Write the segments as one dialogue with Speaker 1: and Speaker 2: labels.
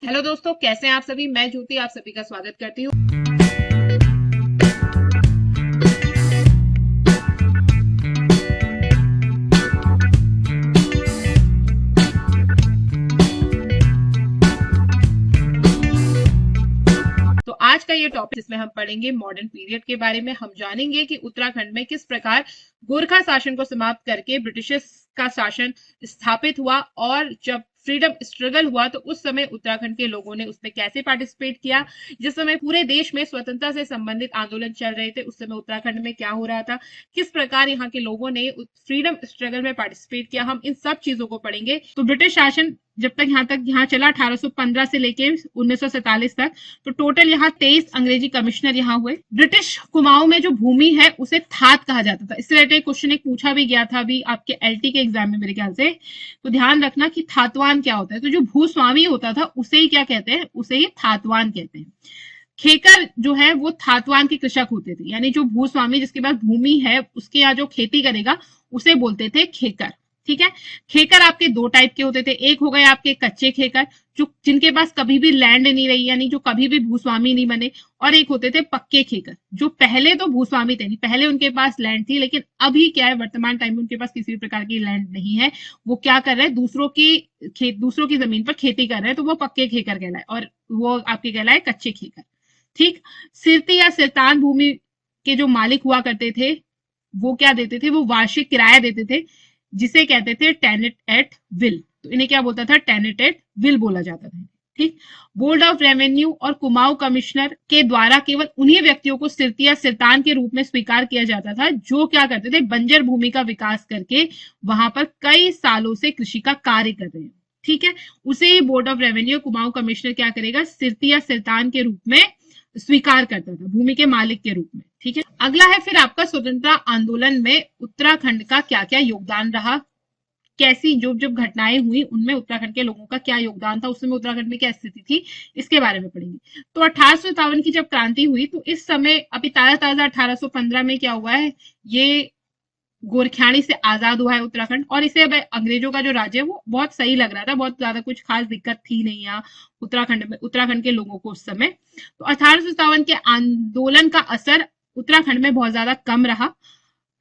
Speaker 1: Hello दोस्तों, कैसे हैं आप सभी। मैं ज्योति आप सभी का स्वागत करती हूँ। तो आज का ये टॉपिक जिसमें हम पढ़ेंगे मॉडर्न पीरियड के बारे में। हम जानेंगे कि उत्तराखंड में किस प्रकार गोरखा शासन को समाप्त करके ब्रिटिशर्स का शासन स्थापित हुआ, और जब फ्रीडम स्ट्रगल हुआ तो उस समय उत्तराखंड के लोगों ने उसमें कैसे पार्टिसिपेट किया। जिस समय पूरे देश में स्वतंत्रता से संबंधित आंदोलन चल रहे थे, उस समय उत्तराखंड में क्या हो रहा था, किस प्रकार यहाँ के लोगों ने फ्रीडम स्ट्रगल में पार्टिसिपेट किया, हम इन सब चीजों को पढ़ेंगे। तो ब्रिटिश शासन जब तक यहाँ चला 1815 से लेके 1947 तक, तो टोटल यहाँ 23 अंग्रेजी कमिश्नर यहाँ हुए। ब्रिटिश कुमाऊं में जो भूमि है उसे थात कहा जाता था। इससे रिलेटेड क्वेश्चन एक पूछा भी गया था अभी आपके एलटी के एग्जाम में मेरे ख्याल से। तो ध्यान रखना कि थातवान क्या होता है। तो जो भूस्वामी होता था उसे ही क्या कहते हैं, उसे ही थातवान कहते हैं। खेकर जो है वो थातवान के कृषक होते थे, यानी जो भूस्वामी जिसके पास भूमि है उसके यहाँ जो खेती करेगा उसे बोलते थे खेकर। ठीक है। खेकर आपके दो टाइप के होते थे। एक हो गए आपके कच्चे खेकर, जो जिनके पास कभी भी लैंड नहीं रही, यानी जो कभी भी भूस्वामी नहीं बने। और एक होते थे पक्के खेकर, जो पहले तो भूस्वामी थे नहीं, पहले उनके पास लैंड थी, लेकिन अभी क्या है, वर्तमान टाइम में उनके पास किसी भी प्रकार की लैंड नहीं है। वो क्या कर रहे हैं, दूसरों की जमीन पर खेती कर रहे हैं, तो वो पक्के खेकर कहलाए, और वो आपके कहलाए कच्चे खेकर। ठीक। सिरती या सिरतान भूमि के जो मालिक हुआ करते थे वो क्या देते थे, वो वार्षिक किराया देते थे, जिसे कहते थे टेनेट एट विल। तो इन्हें क्या बोलता था, टेनेट एट विल बोला जाता था। ठीक। बोर्ड ऑफ रेवेन्यू और कुमाऊं कमिश्नर के द्वारा केवल उन्हीं व्यक्तियों को सिरती या सिरतान के रूप में स्वीकार किया जाता था जो क्या करते थे, बंजर भूमि का विकास करके वहां पर कई सालों से कृषि का कार्य कर रहे हैं। ठीक है। उसे ही board of revenue Kumaon commissioner क्या करेगा, सिरती या सिरतान के रूप में स्वीकार करता था, भूमि के मालिक के रूप में। ठीक है। अगला है फिर आपका स्वतंत्रता आंदोलन में उत्तराखंड का क्या क्या योगदान रहा, कैसी जो जब घटनाएं हुई उनमें उत्तराखंड के लोगों का क्या योगदान था, उस समय उत्तराखंड में क्या स्थिति थी, इसके बारे में पढ़ेंगे। तो 1857 की जब क्रांति हुई तो इस समय अभी ताजा ताजा 1815 में क्या हुआ है, ये गोरखियानी से आजाद हुआ है उत्तराखंड। और इसे अब अंग्रेजों का जो राज्य है वो बहुत सही लग रहा था, बहुत ज्यादा कुछ खास दिक्कत थी नहीं यहाँ उत्तराखंड के लोगों को उस समय। तो 1857 के आंदोलन का असर उत्तराखंड में बहुत ज्यादा कम रहा,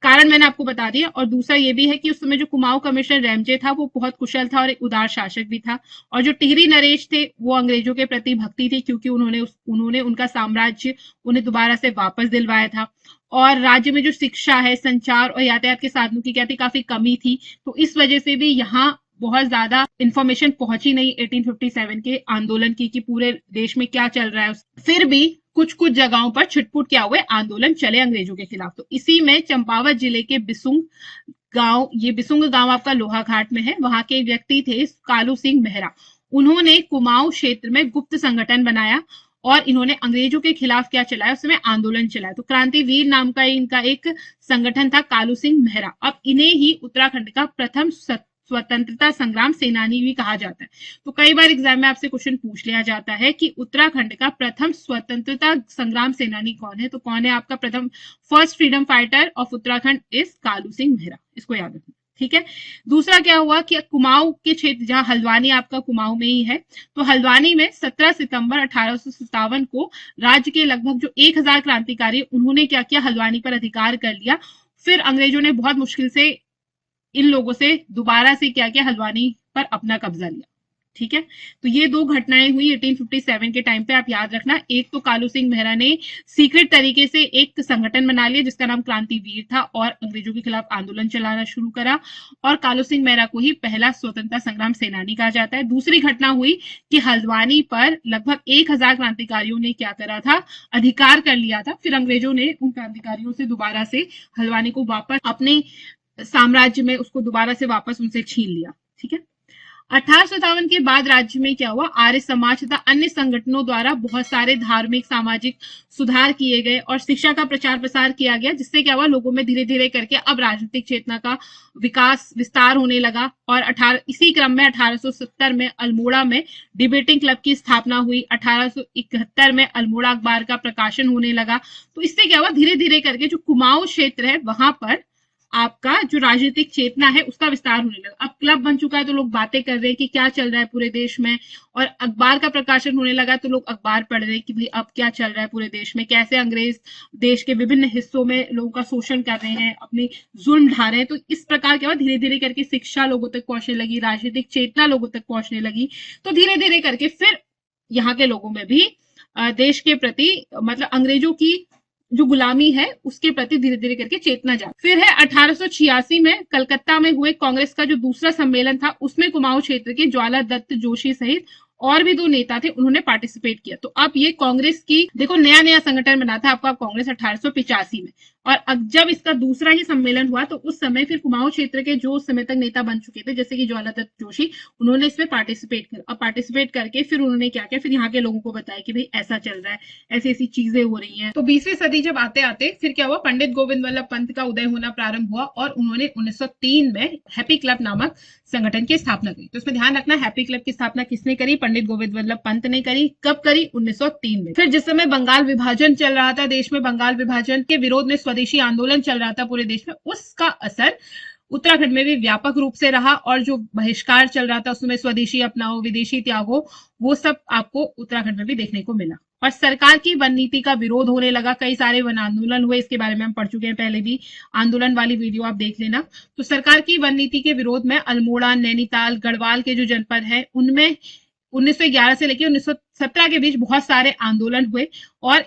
Speaker 1: कारण मैंने आपको बता दिया। और दूसरा ये भी है कि उस समय जो कुमाऊं कमिश्नर रैमजे था वो बहुत कुशल था और एक उदार शासक भी था। और जो टिहरी नरेश थे वो अंग्रेजों के प्रति भक्ति थी, क्योंकि उन्होंने उनका साम्राज्य उन्हें दोबारा से वापस दिलवाया था। और राज्य में जो शिक्षा है, संचार और यातायात के साधनों की क्या थी, काफी कमी थी। तो इस वजह से भी यहाँ बहुत ज्यादा इंफॉर्मेशन पहुंची नहीं 1857 के आंदोलन की, कि पूरे देश में क्या चल रहा है। फिर भी कुछ कुछ जगहों पर छिटपुट क्या हुए, आंदोलन चले अंग्रेजों के खिलाफ। तो इसी में चंपावत जिले के बिसुंग गांव, ये बिसुंग गांव आपका लोहा घाट में है, वहां के व्यक्ति थे कालू सिंह मेहरा। उन्होंने कुमाऊं क्षेत्र में गुप्त संगठन बनाया और इन्होंने अंग्रेजों के खिलाफ क्या चलाया, उस समय आंदोलन चलाया। तो क्रांतिवीर नाम का इनका एक संगठन था, कालू सिंह मेहरा। अब इन्हें ही उत्तराखंड का प्रथम स्वतंत्रता संग्राम सेनानी भी कहा जाता है। तो कई बार एग्जाम में आपसे क्वेश्चन पूछ लिया जाता है कि उत्तराखंड का प्रथम स्वतंत्रता संग्राम सेनानी कौन है। तो कौन है आपका प्रथम, first freedom fighter of Uttarakhand is Kalu Singh Mehra, इसको याद रखना। ठीक है। दूसरा क्या हुआ कि कुमाऊं के क्षेत्र, जहां हल्द्वानी आपका कुमाऊं में ही है, तो हल्द्वानी में 17 सितंबर 1857 को राज्य के लगभग जो 1000 क्रांतिकारी, उन्होंने क्या किया, हल्द्वानी पर अधिकार कर लिया। फिर अंग्रेजों ने बहुत मुश्किल से इन लोगों से दोबारा से क्या किया, हल्द्वानी पर अपना कब्जा लिया। ठीक है। तो ये दो घटनाएं हुई 1857 के टाइम पे, आप याद रखना। एक तो कालू सिंह मेहरा ने सीक्रेट तरीके से एक संगठन बना लिया जिसका नाम क्रांतिवीर था, और अंग्रेजों के खिलाफ आंदोलन चलाना शुरू करा, और कालू सिंह मेहरा को ही पहला स्वतंत्रता संग्राम सेनानी कहा जाता है। दूसरी घटना हुई कि हल्द्वानी पर लगभग 1000 क्रांतिकारियों ने क्या करा था, अधिकार कर लिया था। फिर अंग्रेजों ने उन क्रांतिकारियों से दोबारा से हल्द्वानी को वापस अपने साम्राज्य में उसको दोबारा से वापस उनसे छीन लिया। ठीक है। 1857 के बाद राज्य में क्या हुआ, आर्य समाज तथा अन्य संगठनों द्वारा बहुत सारे धार्मिक सामाजिक सुधार किए गए और शिक्षा का प्रचार प्रसार किया गया, जिससे क्या हुआ, लोगों में धीरे धीरे करके अब राजनीतिक चेतना का विस्तार होने लगा। और इसी क्रम में 1870 में अल्मोड़ा में डिबेटिंग क्लब की स्थापना हुई। 1871 में अल्मोड़ा अखबार का प्रकाशन होने लगा। तो इससे क्या हुआ, धीरे धीरे करके जो कुमाऊं क्षेत्र है वहां पर आपका जो राजनीतिक चेतना है उसका विस्तार होने लगा। अब क्लब बन चुका है तो लोग बातें कर रहे हैं कि क्या चल रहा है पूरे देश में, और अखबार का प्रकाशन होने लगा तो लोग अखबार पढ़ रहे हैं कि भाई अब क्या चल रहा है पूरे देश में, कैसे अंग्रेज देश के विभिन्न हिस्सों में लोगों का शोषण कर रहे हैं, अपनी जुल्म ढा रहे हैं। तो इस प्रकार क्या हुआ, धीरे धीरे करके शिक्षा लोगों तक पहुंचने लगी, राजनीतिक चेतना लोगों तक पहुंचने लगी। तो धीरे धीरे करके फिर यहाँ के लोगों में भी देश के प्रति मतलब अंग्रेजों की जो गुलामी है उसके प्रति धीरे धीरे करके चेतना जाग। फिर है 1886 में कलकत्ता में हुए कांग्रेस का जो दूसरा सम्मेलन था, उसमें कुमाऊं क्षेत्र के ज्वाला दत्त जोशी सहित और भी 2 नेता थे, उन्होंने पार्टिसिपेट किया। तो अब ये कांग्रेस की देखो नया नया संगठन बना था आपका कांग्रेस 1885 में, और जब इसका दूसरा ही सम्मेलन हुआ तो उस समय फिर कुमाऊं क्षेत्र के जो उस समय तक नेता बन चुके थे जैसे कि ज्वाला दत्त जोशी, उन्होंने इसमें पार्टिसिपेट किया। अब पार्टिसिपेट करके फिर उन्होंने क्या किया, फिर यहाँ के लोगों को बताया कि भाई ऐसा चल रहा है, ऐसी ऐसी चीजें हो रही हैं। तो 20वीं सदी जब आते आते फिर क्या हुआ, पंडित गोविंद वल्लभ पंत का उदय होना प्रारंभ हुआ और उन्होंने 1903 में हैप्पी क्लब नामक संगठन की स्थापना करी। तो इसमें ध्यान रखना, हैप्पी क्लब की स्थापना किसने करी, पंडित गोविंद वल्लभ पंत ने करी। कब करी, 1903 में। फिर जिस समय बंगाल विभाजन चल रहा था, देश में बंगाल विभाजन के विरोध में स्वदेशी आंदोलन चल रहा था पूरे देश में, उसका असर उत्तराखंड में भी व्यापक रूप से रहा, और जो बहिष्कार चल रहा था उसमें स्वदेशी अपनाओ विदेशी त्यागो, वो सब आपको उत्तराखंड में भी देखने को मिला। और सरकार की वन नीति का विरोध होने लगा, कई सारे वन आंदोलन हुए, इसके बारे में हम पढ़ चुके हैं पहले भी, आंदोलन वाली वीडियो आप देख लेना। तो सरकार की वन नीति के विरोध में अल्मोड़ा, नैनीताल, गढ़वाल के जो जनपद हैं उनमें 1911 से लेकर 1917 के बीच बहुत सारे आंदोलन हुए, और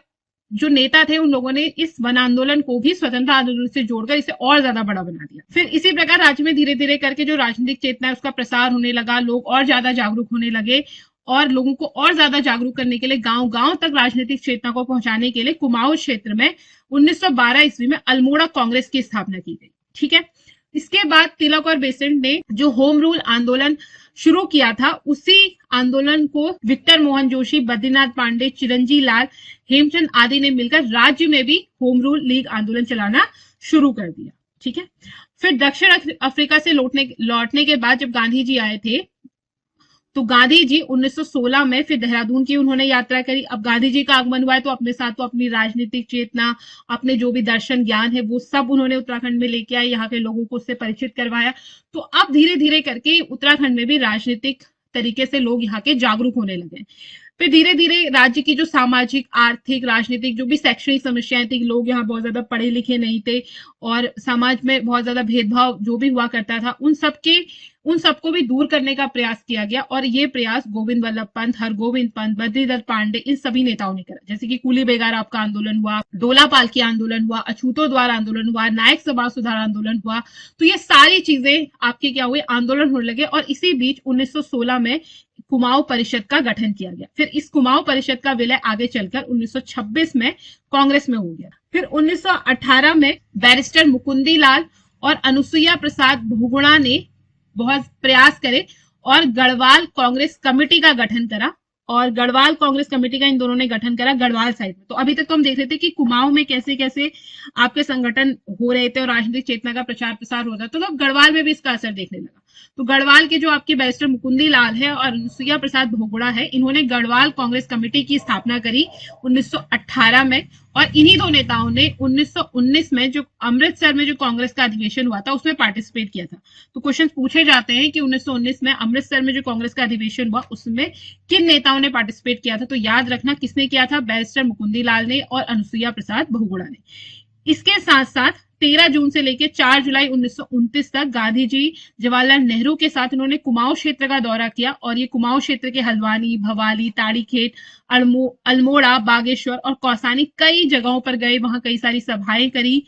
Speaker 1: जो नेता थे उन लोगों ने इस वन आंदोलन को भी स्वतंत्रता आंदोलन से जोड़कर इसे और ज्यादा बड़ा बना दिया। फिर इसी प्रकार राज्य में धीरे धीरे करके जो राजनीतिक चेतना है उसका प्रसार होने लगा, लोग और ज्यादा जागरूक होने लगे, और लोगों को और ज्यादा जागरूक करने के लिए गांव गांव तक राजनीतिक चेतना को पहुंचाने के लिए कुमाऊं क्षेत्र में 1912 ईस्वी में अल्मोड़ा कांग्रेस की स्थापना की गई। ठीक है, इसके बाद तिलक और बेसेंट ने जो होम रूल आंदोलन शुरू किया था, उसी आंदोलन को विक्टर मोहन जोशी, बद्रीनाथ पांडे, चिरंजी लाल, हेमचंद आदि ने मिलकर राज्य में भी होम रूल लीग आंदोलन चलाना शुरू कर दिया। ठीक है, फिर दक्षिण अफ्रीका से लौटने के बाद जब गांधी जी आए थे, तो गांधी जी 1916 में फिर देहरादून की उन्होंने यात्रा करी। अब गांधी जी का आगमन हुआ है तो अपने साथ तो अपनी राजनीतिक चेतना, अपने जो भी दर्शन ज्ञान है वो सब उन्होंने उत्तराखंड में लेके आए, यहाँ के लोगों को उससे परिचित करवाया। तो अब धीरे धीरे करके उत्तराखंड में भी राजनीतिक तरीके से लोग यहाँ के जागरूक होने लगे। फिर धीरे धीरे राज्य की जो सामाजिक, आर्थिक, राजनीतिक जो भी शैक्षणिक समस्याएं थी, लोग यहाँ बहुत ज्यादा पढ़े लिखे नहीं थे और समाज में बहुत ज्यादा भेदभाव जो भी हुआ करता था, उन सबको भी दूर करने का प्रयास किया गया। और ये प्रयास गोविंद वल्लभ पंत, हरगोविंद पंत, बद्रीदत्त पांडे, इन सभी नेताओं ने करा। जैसे कि कुली बेगार आपका आंदोलन हुआ, डोला पालकी आंदोलन हुआ, अछूतो द्वार आंदोलन हुआ, नायक समाज सुधार आंदोलन हुआ। तो ये सारी चीजें आपके क्या हुए, आंदोलन होने लगे। और इसी बीच 1916 में कुमाऊं परिषद का गठन किया गया। फिर इस कुमाऊं परिषद का विलय आगे चलकर 1926 में कांग्रेस में हो गया। फिर 1918 में बैरिस्टर मुकुंदी लाल और अनुसुईया प्रसाद बहुगुणा ने बहुत प्रयास करे और गढ़वाल कांग्रेस कमेटी का गठन करा, और गढ़वाल कांग्रेस कमेटी का इन दोनों ने गठन करा गढ़वाल साइड में। तो अभी तक तो हम देख रहे थे कि कुमाऊं में कैसे कैसे आपके संगठन हो रहे थे और राजनीतिक चेतना का प्रचार प्रसार हो रहा था, तो अब गढ़वाल में भी इसका असर देखने लगा। तो गढ़वाल के जो आपके बैरिस्टर मुकुंदी लाल है और अनुसुईया प्रसाद बहुगुणा है, इन्होंने गढ़वाल कांग्रेस कमेटी की स्थापना करी 1918 में। और इन्हीं दो नेताओं ने 1919 में जो अमृतसर में जो कांग्रेस का अधिवेशन हुआ था उसमें पार्टिसिपेट किया था। तो क्वेश्चन पूछे जाते हैं कि 1919 में अमृतसर में जो कांग्रेस का अधिवेशन हुआ उसमें किन नेताओं ने पार्टिसिपेट किया था, तो याद रखना किसने किया था, बैरिस्टर मुकुंदी लाल ने और अनुसुईया प्रसाद बहुगुणा ने। इसके साथ साथ 13 जून से लेकर 4 जुलाई 1929 तक गांधी जी जवाहरलाल नेहरू के साथ इन्होंने कुमाऊं क्षेत्र का दौरा किया, और ये कुमाऊं क्षेत्र के हल्द्वानी, भवाली, ताड़ीखेत, अल्मोड़ा, बागेश्वर और कौसानी कई जगहों पर गए, वहां कई सारी सभाएं करी,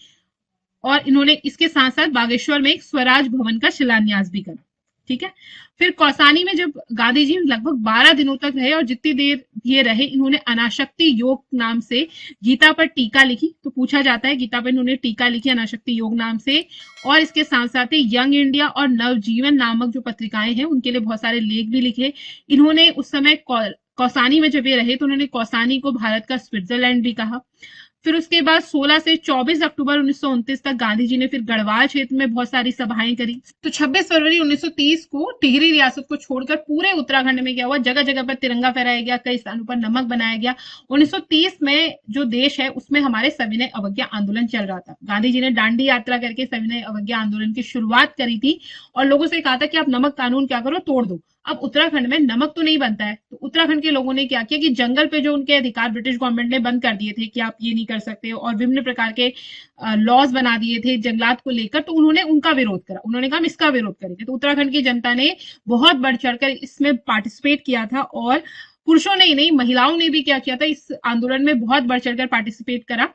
Speaker 1: और इन्होंने इसके साथ साथ बागेश्वर में एक स्वराज भवन का शिलान्यास भी करा। ठीक है, फिर कौसानी में जब गांधी जी लगभग 12 दिनों तक रहे, और जितनी देर ये रहे इन्होंने अनाशक्ति योग नाम से गीता पर टीका लिखी। तो पूछा जाता है गीता पर इन्होंने टीका लिखी अनाशक्ति योग नाम से, और इसके साथ साथ ही यंग इंडिया और नवजीवन नामक जो पत्रिकाएं हैं उनके लिए बहुत सारे लेख भी लिखे। इन्होंने उस समय कौसानी में जब ये रहे तो उन्होंने कौसानी को भारत का स्विट्जरलैंड भी कहा। फिर उसके बाद 16 से 24 अक्टूबर 1929 तक गांधी जी ने फिर गढ़वाल क्षेत्र में बहुत सारी सभाएं करी। तो 26 फरवरी 1930 को टिहरी रियासत को छोड़कर पूरे उत्तराखंड में क्या हुआ, जगह जगह पर तिरंगा फहराया गया, कई स्थानों पर नमक बनाया गया। 1930 में जो देश है उसमें हमारे सविनय अवज्ञा आंदोलन चल रहा था। गांधी जी ने दांडी यात्रा करके सविनय अवज्ञा आंदोलन की शुरुआत करी थी और लोगों से कहा था कि आप नमक कानून क्या करो, तोड़ दो। अब उत्तराखंड में नमक तो नहीं बनता है, तो उत्तराखंड के लोगों ने क्या किया कि जंगल पे जो उनके अधिकार ब्रिटिश गवर्नमेंट ने बंद कर दिए थे कि आप ये नहीं कर सकते, और विभिन्न प्रकार के लॉज बना दिए थे जंगलात को लेकर, तो उन्होंने उनका विरोध करा। उन्होंने कहा हम इसका विरोध करेंगे। तो उत्तराखंड की जनता ने बहुत बढ़ चढ़कर इसमें पार्टिसिपेट किया था, और पुरुषों ने ही नहीं, महिलाओं ने भी क्या किया था, इस आंदोलन में बहुत बढ़ चढ़कर पार्टिसिपेट करा।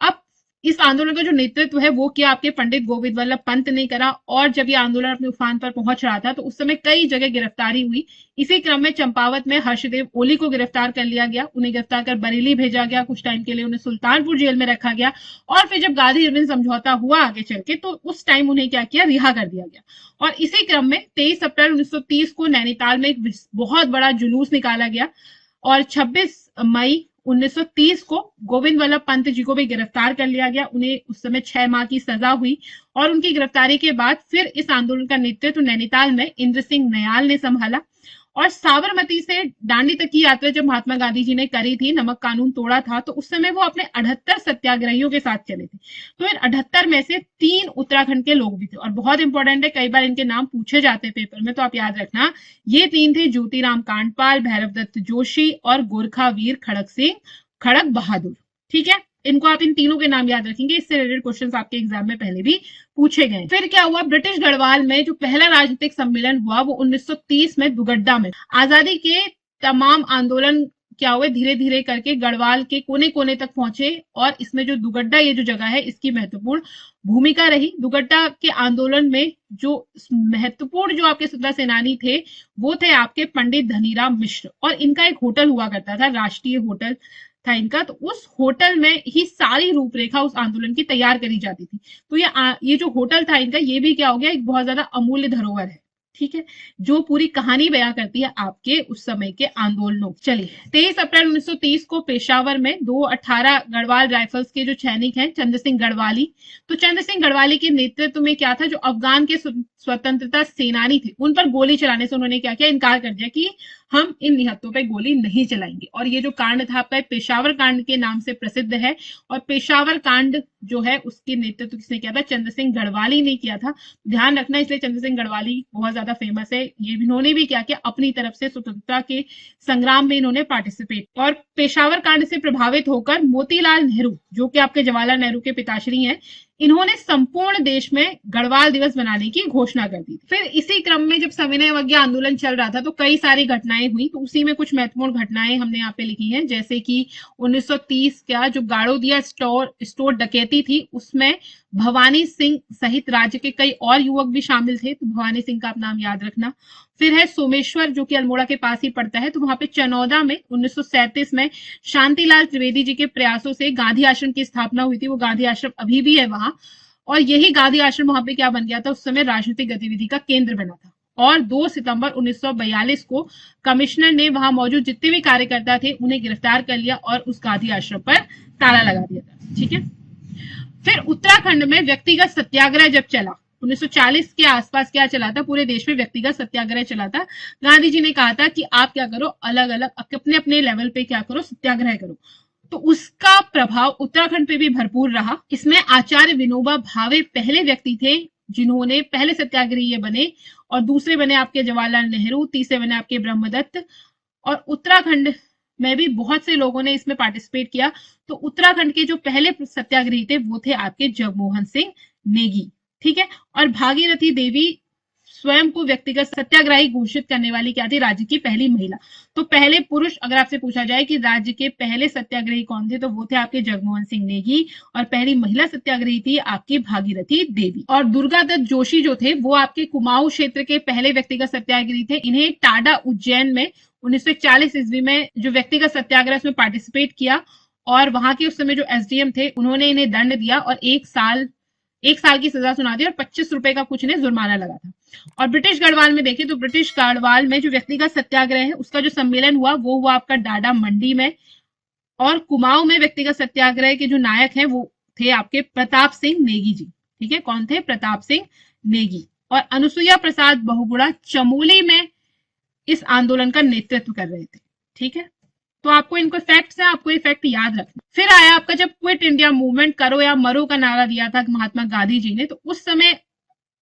Speaker 1: अब इस आंदोलन का जो नेतृत्व है वो क्या आपके पंडित गोविंद वल्लभ पंत ने करा। और जब ये आंदोलन अपने उफान पर पहुंच रहा था तो उस समय कई जगह गिरफ्तारी हुई। इसी क्रम में चंपावत में हर्षदेव ओली को गिरफ्तार कर लिया गया, उन्हें गिरफ्तार कर बरेली भेजा गया, कुछ टाइम के लिए उन्हें सुल्तानपुर जेल में रखा गया, और फिर जब गांधी अरविंद समझौता हुआ आगे चल के तो उस टाइम उन्हें क्या किया, रिहा कर दिया गया। और इसी क्रम में 23 अप्रैल 1930 को नैनीताल में एक बहुत बड़ा जुलूस निकाला गया, और 26 मई 1930 को गोविंद वल्लभ पंत जी को भी गिरफ्तार कर लिया गया। उन्हें उस समय 6 माह की सजा हुई, और उनकी गिरफ्तारी के बाद फिर इस आंदोलन का नेतृत्व नैनीताल में इंद्र सिंह नयाल ने संभाला। और साबरमती से दांडी तक की यात्रा जब महात्मा गांधी जी ने करी थी, नमक कानून तोड़ा था, तो उस समय वो अपने 78 सत्याग्रहियों के साथ चले थे। तो इन 78 में से 3 उत्तराखंड के लोग भी थे, और बहुत इंपॉर्टेंट है, कई बार इनके नाम पूछे जाते हैं पेपर में, तो आप याद रखना। ये 3 थे ज्योतिराम कांडपाल, भैरव दत्त जोशी और गोरखा वीर खड़क सिंह खड़क बहादुर। ठीक है, इनको आप इन तीनों के नाम याद रखेंगे, इससे रिलेटेड क्वेश्चंस आपके एग्जाम में पहले भी पूछे गए। फिर क्या हुआ, ब्रिटिश गढ़वाल में जो पहला राजनीतिक सम्मेलन हुआ वो 1930 में दुगड्डा में। आजादी के तमाम आंदोलन क्या हुए, धीरे धीरे करके गढ़वाल के कोने कोने तक पहुंचे, और इसमें जो दुगड्डा ये जो जगह है इसकी महत्वपूर्ण भूमिका रही। दुगड्डा के आंदोलन में जो महत्वपूर्ण जो आपके स्वतंत्रता सेनानी थे वो थे आपके पंडित धनीराम मिश्र, और इनका एक होटल हुआ करता था, राष्ट्रीय होटल था इनका। तो उस होटल में ही सारी रूपरेखा उस आंदोलन की तैयार करी जाती थी। तो ये जो होटल था इनका, ये भी क्या हो गया, एक बहुत ज्यादा अमूल्य धरोहर है। ठीक है, जो पूरी कहानी बयां करती है आपके उस समय के आंदोलनों। चलिए, 23 अप्रैल 1930 को पेशावर में 218 गढ़वाल राइफल्स के जो सैनिक हैं चंद्र सिंह गढ़वाली, तो चंद्र सिंह गढ़वाली के नेतृत्व में क्या था, जो अफगान के स्वतंत्रता सेनानी थे उन पर गोली चलाने से उन्होंने क्या किया, इनकार कर दिया कि हम इन निहत्तों पे गोली नहीं चलाएंगे। और ये जो कांड था आपका पेशावर कांड के नाम से प्रसिद्ध है, और पेशावर कांड जो है उसके नेतृत्व किसने किया था, चंद्र सिंह गढ़वाली ने किया था। ध्यान रखना, इसलिए चंद्र सिंह गढ़वाली बहुत ज्यादा फेमस है। ये इन्होंने भी क्या किया, अपनी तरफ से स्वतंत्रता के संग्राम में इन्होंने पार्टिसिपेट। और पेशावर कांड से प्रभावित होकर मोतीलाल नेहरू, जो कि आपके जवाहरलाल नेहरू के पिताश्री हैं, इन्होंने संपूर्ण देश में गढ़वाल दिवस मनाने की घोषणा कर दी। फिर इसी क्रम में जब सविनय अवज्ञा आंदोलन चल रहा था तो कई सारी घटनाएं हुई, तो उसी में कुछ महत्वपूर्ण घटनाएं हमने यहाँ पे लिखी हैं, जैसे कि 1930 का जो गाड़ोदिया स्टोर डकैती थी, उसमें भवानी सिंह सहित राज्य के कई और युवक भी शामिल थे, तो भवानी सिंह का आप नाम याद रखना। फिर है सोमेश्वर, जो कि अल्मोड़ा के पास ही पड़ता है, तो वहां पे चनौदा में 1937 में शांतिलाल त्रिवेदी जी के प्रयासों से गांधी आश्रम की स्थापना हुई थी। वो गांधी आश्रम अभी भी है वहां, और यही गांधी आश्रम वहां पे क्या बन गया था, उस समय राजनीतिक गतिविधि का केंद्र बना था। और 2 सितंबर 1942 को कमिश्नर ने वहां मौजूद जितने भी कार्यकर्ता थे उन्हें गिरफ्तार कर लिया और उस गांधी आश्रम पर ताला लगा दिया था। ठीक है, फिर उत्तराखंड में व्यक्तिगत सत्याग्रह जब चला, 1940 के आसपास क्या चला था, पूरे देश में व्यक्तिगत सत्याग्रह चला था। गांधी जी ने कहा था कि आप क्या करो, अलग अलग अपने अपने लेवल पे क्या करो, सत्याग्रह करो। तो उसका प्रभाव उत्तराखंड पे भी भरपूर रहा। इसमें आचार्य विनोबा भावे पहले व्यक्ति थे जिन्होंने पहले सत्याग्रही बने, और दूसरे बने आपके जवाहरलाल नेहरू, तीसरे बने आपके ब्रह्मदत्त। और उत्तराखंड में भी बहुत से लोगों ने इसमें पार्टिसिपेट किया। तो उत्तराखंड के जो पहले सत्याग्रही थे वो थे आपके जगमोहन सिंह नेगी। ठीक है, और भागीरथी देवी स्वयं को व्यक्तिगत सत्याग्रही घोषित करने वाली क्या थी, राज्य की पहली महिला। तो पहले पुरुष, अगर आपसे पूछा जाए कि राज्य के पहले सत्याग्रही कौन थे, तो वो थे आपके जगमोहन सिंह नेगी, और पहली महिला सत्याग्रही थी आपकी भागीरथी देवी। और दुर्गा दत्त जोशी जो थे वो आपके कुमाऊं क्षेत्र के पहले व्यक्तिगत सत्याग्रही थे। इन्हें टाडा उज्जैन में 1941 ईस्वी में जो व्यक्तिगत सत्याग्रह उसमें पार्टिसिपेट किया, और वहां के उस समय जो एसडीएम थे उन्होंने इन्हें दंड दिया और एक साल की सजा सुना दी, और 25 रुपए का कुछ इन्हें जुर्माना लगा था। और ब्रिटिश गढ़वाल में देखें तो ब्रिटिश गढ़वाल में जो व्यक्तिगत सत्याग्रह है उसका जो सम्मेलन हुआ वो हुआ आपका डाडा मंडी में और कुमाऊं में व्यक्तिगत सत्याग्रह के जो नायक हैं वो थे आपके प्रताप सिंह नेगी जी। ठीक है, कौन थे? प्रताप सिंह नेगी। और अनुसुईया प्रसाद बहुगुणा चमोली में इस आंदोलन का नेतृत्व कर रहे थे। ठीक है, तो आपको इनको फैक्ट्स है, आपको ये फैक्ट याद रखना। फिर आया आपका जब क्विट इंडिया मूवमेंट, करो या मरो का नारा दिया था महात्मा गांधी जी ने, तो उस समय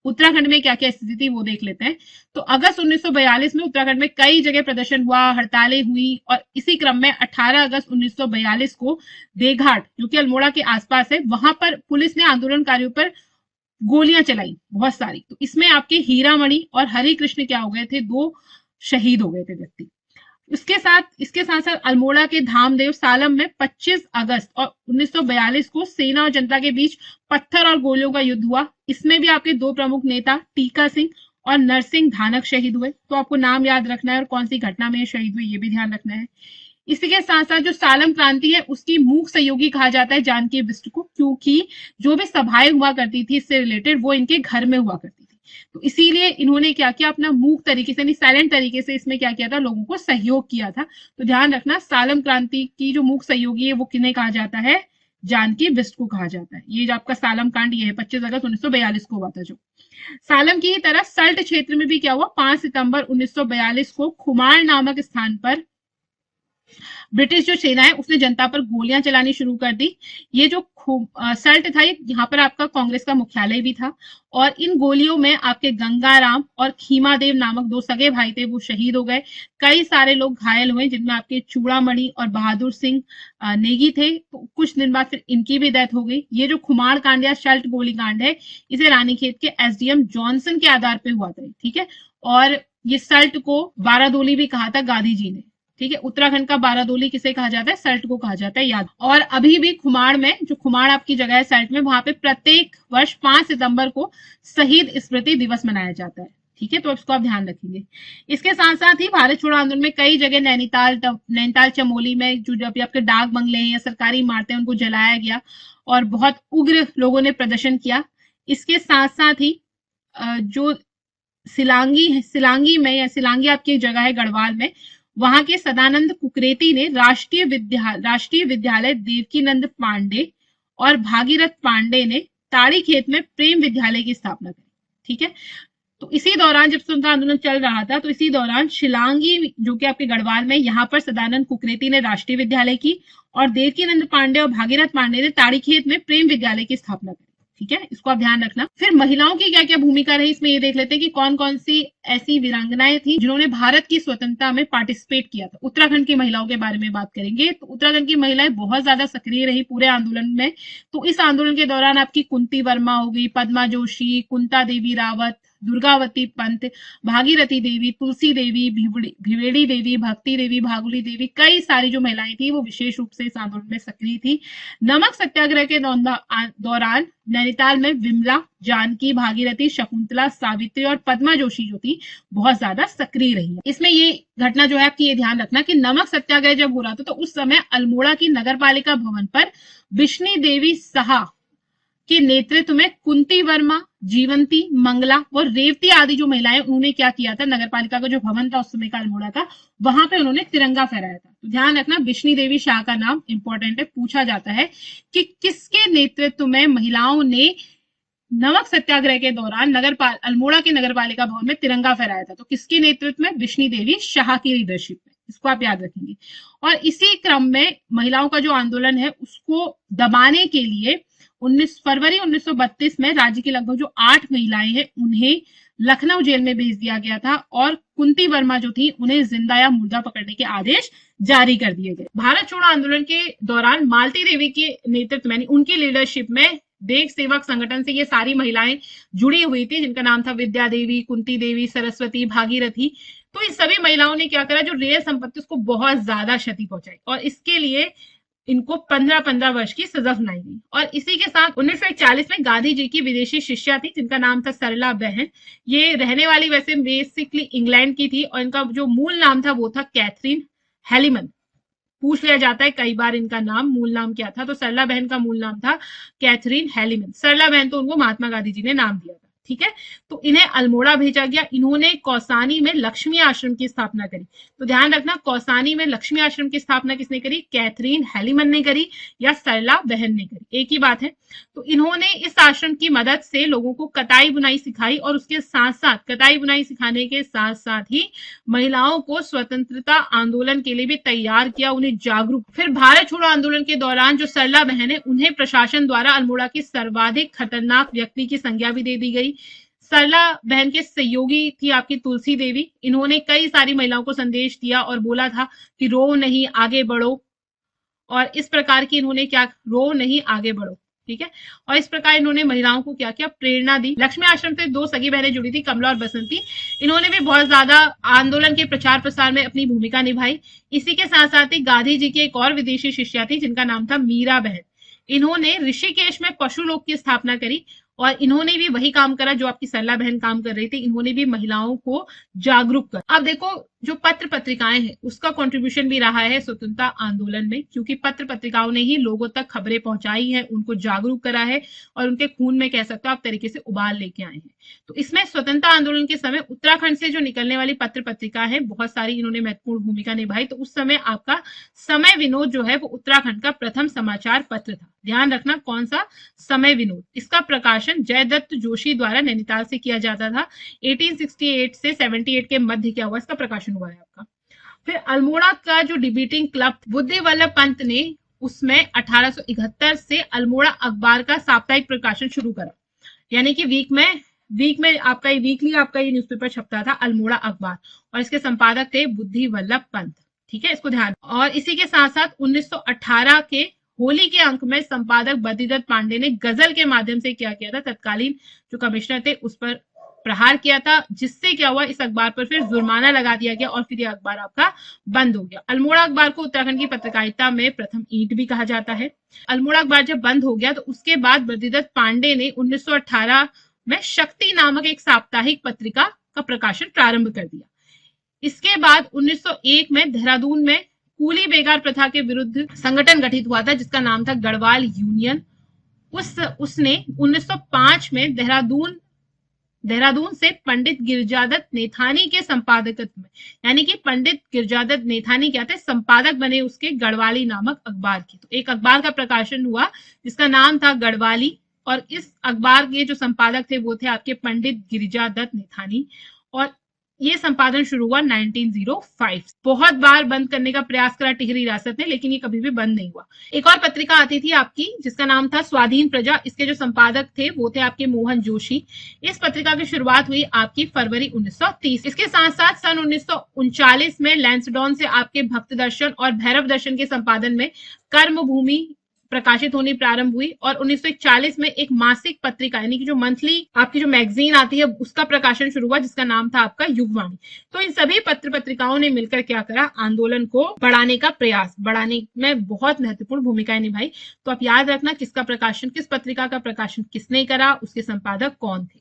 Speaker 1: उत्तराखंड में क्या क्या स्थिति थी वो देख लेते हैं। तो अगस्त 1942 में उत्तराखंड में कई जगह प्रदर्शन हुआ, हड़तालें हुई, और इसी क्रम में 18 अगस्त 1942 को देघाट, जो कि अल्मोड़ा के आसपास है, वहां पर पुलिस ने आंदोलनकारियों पर गोलियां चलाई बहुत सारी। तो इसमें आपके हीरामणि और हरि कृष्ण क्या हो गए थे? 2 शहीद हो गए थे व्यक्ति। इसके साथ साथ अल्मोड़ा के धामदेव सालम में 25 अगस्त और 1942 को सेना और जनता के बीच पत्थर और गोलियों का युद्ध हुआ। इसमें भी आपके 2 प्रमुख नेता टीका सिंह और नरसिंह धानक शहीद हुए। तो आपको नाम याद रखना है और कौन सी घटना में शहीद हुए ये भी ध्यान रखना है। इसी के साथ साथ जो सालम क्रांति है उसकी मूक सहयोगी कहा जाता है जानकी बिष्ट को, क्योंकि जो भी सभाएं हुआ करती थी इससे रिलेटेड वो इनके घर में हुआ करती थी। तो इसीलिए इन्होंने क्या किया, अपना मूक तरीके से, साइलेंट तरीके से इसमें क्या किया था, लोगों को सहयोग किया था। तो ध्यान रखना, सालम क्रांति की जो मूक सहयोगी है वो किन्हें कहा जाता है? जानकी बिष्ट को कहा जाता है। ये जो आपका सालम कांड ये है 25 अगस्त 1942 को हुआ था। जो सालम की तरह सल्ट क्षेत्र में भी क्या हुआ, 5 सितंबर 1942 को खुमार नामक स्थान पर ब्रिटिश जो सेना है उसने जनता पर गोलियां चलानी शुरू कर दी। ये जो सल्ट था, यहाँ पर आपका कांग्रेस का मुख्यालय भी था, और इन गोलियों में आपके गंगाराम और खीमादेव नामक 2 सगे भाई थे, वो शहीद हो गए। कई सारे लोग घायल हुए, जिनमें आपके चूड़ामणि और बहादुर सिंह नेगी थे। तो कुछ दिन बाद फिर इनकी भी डेथ हो गई। ये जो खुमार कांड या सल्ट गोली कांड है, इसे रानीखेत के एसडीएम जॉनसन के आधार पर हुआ था। ठीक है, और ये सल्ट को बारादोली भी कहा था गांधी जी ने। ठीक है, उत्तराखंड का बारादोली किसे कहा जाता है? सल्ट को कहा जाता है, याद। और अभी भी खुमाड़ में, जो खुमाड़ आपकी जगह है सल्ट में, वहां पे प्रत्येक वर्ष 5 सितंबर को शहीद स्मृति दिवस मनाया जाता है। ठीक है, तो इसको आप ध्यान रखेंगे। इसके साथ साथ ही भारत छोड़ो आंदोलन में कई जगह नैनीताल चमोली में जो जब आपके डाक बंगले हैं या सरकारी इमारतें उनको जलाया गया और बहुत उग्र लोगों ने प्रदर्शन किया। इसके साथ साथ ही जो सिलांगी में, या सिलांगी आपकी जगह है गढ़वाल में, वहां के सदानंद कुकरेती ने राष्ट्रीय विद्यालय देवकीनंद पांडे और भागीरथ पांडे ने ताड़ी खेत में प्रेम विद्यालय की स्थापना की। ठीक है, तो इसी दौरान जब स्वतंत्रता आंदोलन चल रहा था, तो इसी दौरान शिलांगी जो कि आपके गढ़वाल में, यहाँ पर सदानंद कुकरेती ने राष्ट्रीय विद्यालय की और देवकीनंद पांडे और भागीरथ पांडे ने ताड़ी खेत में प्रेम विद्यालय की स्थापना की। ठीक है, इसको आप ध्यान रखना। फिर महिलाओं की क्या क्या भूमिका रही इसमें ये देख लेते हैं कि कौन कौन सी ऐसी वीरांगनाएं थी जिन्होंने भारत की स्वतंत्रता में पार्टिसिपेट किया था। उत्तराखंड की महिलाओं के बारे में बात करेंगे, तो उत्तराखंड की महिलाएं बहुत ज्यादा सक्रिय रही पूरे आंदोलन में। तो इस आंदोलन के दौरान आपकी कुंती वर्मा हो गई, पद्मा जोशी, कुंता देवी रावत, दुर्गावती पंत, भागीरथी देवी, तुलसी देवी, भिवेड़ी देवी, भक्ति देवी, भागुली देवी, कई सारी जो महिलाएं थी वो विशेष रूप से इस आंदोलन में सक्रिय थी। नमक सत्याग्रह के दौरान नैनीताल में विमला, जानकी, भागीरथी, शकुंतला, सावित्री और पद्मा जोशी जो थी बहुत ज्यादा सक्रिय रही है। इसमें ये घटना जो है आपकी ये ध्यान रखना कि नमक सत्याग्रह जब हो रहा था तो उस समय अल्मोड़ा की नगरपालिका भवन पर बिश्नी देवी साहा के नेतृत्व में कुंती वर्मा, जीवंती, मंगला और रेवती आदि जो महिलाएं, उन्होंने क्या किया था, नगरपालिका का जो भवन था उस समय का अल्मोड़ा का, वहां पे उन्होंने तिरंगा फहराया था। तो ध्यान रखना, बिश्नी देवी शाह का नाम इंपॉर्टेंट है, पूछा जाता है कि किसके नेतृत्व में महिलाओं ने नमक सत्याग्रह के दौरान अल्मोड़ा के नगरपालिका भवन में तिरंगा फहराया था। तो किसके नेतृत्व में? बिश्नी देवी शाह की लीडरशिप में। इसको आप याद रखेंगे। और इसी क्रम में महिलाओं का जो आंदोलन है उसको दबाने के लिए 19 फरवरी 1932 में राज्य की लगभग जो 8 महिलाएं हैं उन्हें लखनऊ जेल में भेज दिया गया था और कुंती वर्मा जो थी उन्हें जिंदा या मुर्दा पकड़ने के आदेश जारी कर दिए गए। भारत छोड़ो आंदोलन के दौरान मालती देवी के नेतृत्व में, उनकी लीडरशिप में देश सेवक संगठन से ये सारी महिलाएं जुड़ी हुई थी, जिनका नाम था विद्या देवी, कुंती देवी, सरस्वती, भागीरथी। तो इन सभी महिलाओं ने क्या करा, जो रेल संपत्ति उसको बहुत ज्यादा क्षति पहुंचाई और इसके लिए इनको 15-15 वर्ष की सजा सुनाई गई। और इसी के साथ 1941 में गांधी जी की विदेशी शिष्या थी जिनका नाम था सरला बहन। ये रहने वाली वैसे बेसिकली इंग्लैंड की थी और इनका जो मूल नाम था वो था कैथरीन हेलिमन। पूछ लिया जाता है कई बार इनका नाम, मूल नाम क्या था, तो सरला बहन का मूल नाम था कैथरीन हेलिमन। सरला बहन तो उनको महात्मा गांधी जी ने नाम दिया था। ठीक है। तो इन्हें अल्मोड़ा भेजा गया। इन्होंने कौसानी में लक्ष्मी आश्रम की स्थापना करी। तो ध्यान रखना, कौसानी में लक्ष्मी आश्रम की स्थापना किसने करी? कैथरीन हेलीमन ने करी या सरला बहन ने करी, एक ही बात है। तो इन्होंने इस आश्रम की मदद से लोगों को कताई बुनाई सिखाई और उसके साथ साथ, कताई बुनाई सिखाने के साथ साथ ही महिलाओं को स्वतंत्रता आंदोलन के लिए भी तैयार किया, उन्हें जागरूक। फिर भारत छोड़ो आंदोलन के दौरान जो सरला बहन है, उन्हें प्रशासन द्वारा अल्मोड़ा की सर्वाधिक खतरनाक व्यक्ति की संज्ञा भी दे दी गई। सरला बहन के सहयोगी थी आपकी तुलसी देवी। इन्होंने कई सारी महिलाओं को संदेश दिया और बोला था कि रो नहीं आगे बढ़ो, और इस प्रकार की इन्होंने क्या, रो नहीं आगे बढ़ो, ठीक है। और इस प्रकार इन्होंने महिलाओं को क्या किया, प्रेरणा दी। लक्ष्मी आश्रम से 2 सगी बहनें जुड़ी थी, कमला और बसंती। इन्होंने भी बहुत ज्यादा आंदोलन के प्रचार प्रसार में अपनी भूमिका निभाई। इसी के साथ साथ ही गांधी जी की एक और विदेशी शिष्या थी जिनका नाम था मीरा बहन। इन्होंने ऋषिकेश में पशु लोक की स्थापना करी और इन्होंने भी वही काम करा जो आपकी सरला बहन काम कर रही थी। इन्होंने भी महिलाओं को जागरूक कर। अब देखो, जो पत्र पत्रिकाएं हैं उसका कंट्रीब्यूशन भी रहा है स्वतंत्रता आंदोलन में, क्योंकि पत्र पत्रिकाओं ने ही लोगों तक खबरें पहुंचाई हैं, उनको जागरूक करा है और उनके खून में कह सकते हो आप तरीके से उबाल लेके आए हैं। तो इसमें स्वतंत्रता आंदोलन के समय उत्तराखंड से जो निकलने वाली पत्र पत्रिका है, बहुत सारी इन्होंने महत्वपूर्ण भूमिका निभाई। तो उस समय आपका समय विनोद जो है वो उत्तराखंड का प्रथम समाचार पत्र था। ध्यान रखना, कौन सा? समय विनोद। इसका प्रकाशन जयदत्त जोशी द्वारा नैनीताल से किया जाता था। 1868 से 78 के मध्य क्या हुआ, इसका प्रकाशन हुआ है आपका। फिर अल्मोड़ा का जो डिबेटिंग क्लब बुद्धि वल्लभ पंत ने उसमें 1871 से अल्मोड़ा अखबार का साप्ताहिक प्रकाशन शुरू करा। यानी कि वीक में आपका ये वीकली आपका ये न्यूज़पेपर छपता था अल्मोड़ा अखबार, और इसके संपादक थे बुद्धि वल्लभ पंत, ठीक है, इसको ध्यान। और इसी के साथ साथ 1918 के होली के अंक में संपादक बद्रीदत्त पांडे ने गजल के माध्यम से क्या किया था, तत्कालीन जो कमिश्नर थे उस पर प्रहार किया था, जिससे क्या हुआ, इस अखबार पर फिर जुर्माना लगा दिया गया और फिर ये अखबार आपका बंद हो गया। अल्मोड़ा अखबार को उत्तराखंड की पत्रकारिता में प्रथम ईंट भी कहा जाता है। अल्मोड़ा अखबार जब बंद हो गया तो उसके बाद बद्रीदत्त पांडे ने 1918 में शक्ति नामक एक साप्ताहिक पत्रिका का प्रकाशन प्रारंभ कर दिया। इसके बाद 1901 में देहरादून में कूली बेगार प्रथा के विरुद्ध संगठन गठित हुआ था जिसका नाम था गढ़वाल यूनियन। उसने 1905 में देहरादून से पंडित गिरजादत्त नेथानी के संपादकत्व में, यानी कि पंडित गिरजादत्त नेथानी क्या थे, संपादक बने उसके गढ़वाली नामक अखबार के। तो एक अखबार का प्रकाशन हुआ जिसका नाम था गढ़वाली, और इस अखबार के जो संपादक थे वो थे आपके पंडित गिरिजादत्त नेथानी, और ये संपादन शुरू हुआ 1905। बहुत बार बंद करने का प्रयास करा टिहरी रियासत ने, लेकिन ये कभी भी बंद नहीं हुआ। एक और पत्रिका आती थी आपकी जिसका नाम था स्वाधीन प्रजा। इसके जो संपादक थे वो थे आपके मोहन जोशी। इस पत्रिका की शुरुआत हुई आपकी फरवरी 1930। इसके साथ साथ सन 1939 में लैंसडॉन से आपके भक्त दर्शन और भैरव दर्शन के संपादन में कर्म भूमि प्रकाशित होनी प्रारंभ हुई, और 1940 में एक मासिक पत्रिका यानी कि जो मंथली आपकी जो मैगजीन आती है उसका प्रकाशन शुरू हुआ जिसका नाम था आपका युगवाणी। तो इन सभी पत्र पत्रिकाओं ने मिलकर क्या करा, आंदोलन को बढ़ाने का प्रयास, बढ़ाने में बहुत महत्वपूर्ण भूमिकाएं निभाई। तो आप याद रखना किसका प्रकाशन, किस पत्रिका का प्रकाशन किसने करा, उसके संपादक कौन थे।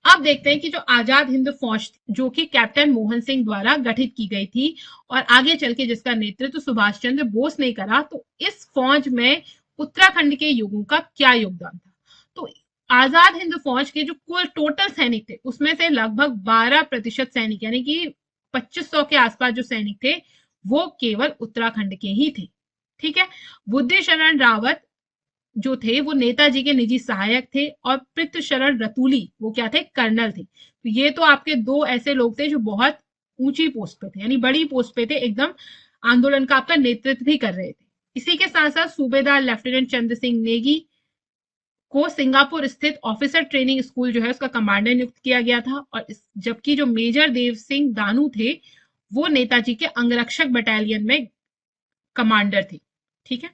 Speaker 1: अब देखते हैं कि जो आजाद हिंद फौज जो कि कैप्टन मोहन सिंह द्वारा गठित की गई थी और आगे चल के जिसका नेतृत्व सुभाष चंद्र बोस ने करा, तो इस फौज में उत्तराखंड के युगों का क्या योगदान था। तो आजाद हिंद फौज के जो कुल टोटल सैनिक थे उसमें से लगभग 12% सैनिक यानी कि 2500 के आसपास जो सैनिक थे वो केवल उत्तराखंड के ही थे, ठीक है। बुद्धि शरण रावत जो थे वो नेताजी के निजी सहायक थे, और पृथ्वी शरण रतूली वो क्या थे, कर्नल थे। तो ये तो आपके 2 ऐसे लोग थे जो बहुत ऊंची पोस्ट पे थे, यानी बड़ी पोस्ट पे थे, एकदम आंदोलन का आपका नेतृत्व भी कर रहे थे। इसी के साथ साथ सूबेदार लेफ्टिनेंट चंद्र सिंह नेगी को सिंगापुर स्थित ऑफिसर ट्रेनिंग स्कूल जो है उसका कमांडर नियुक्त किया गया था, और जबकि जो मेजर देव सिंह दानू थे वो नेताजी के अंगरक्षक बटालियन में कमांडर थे, ठीक है।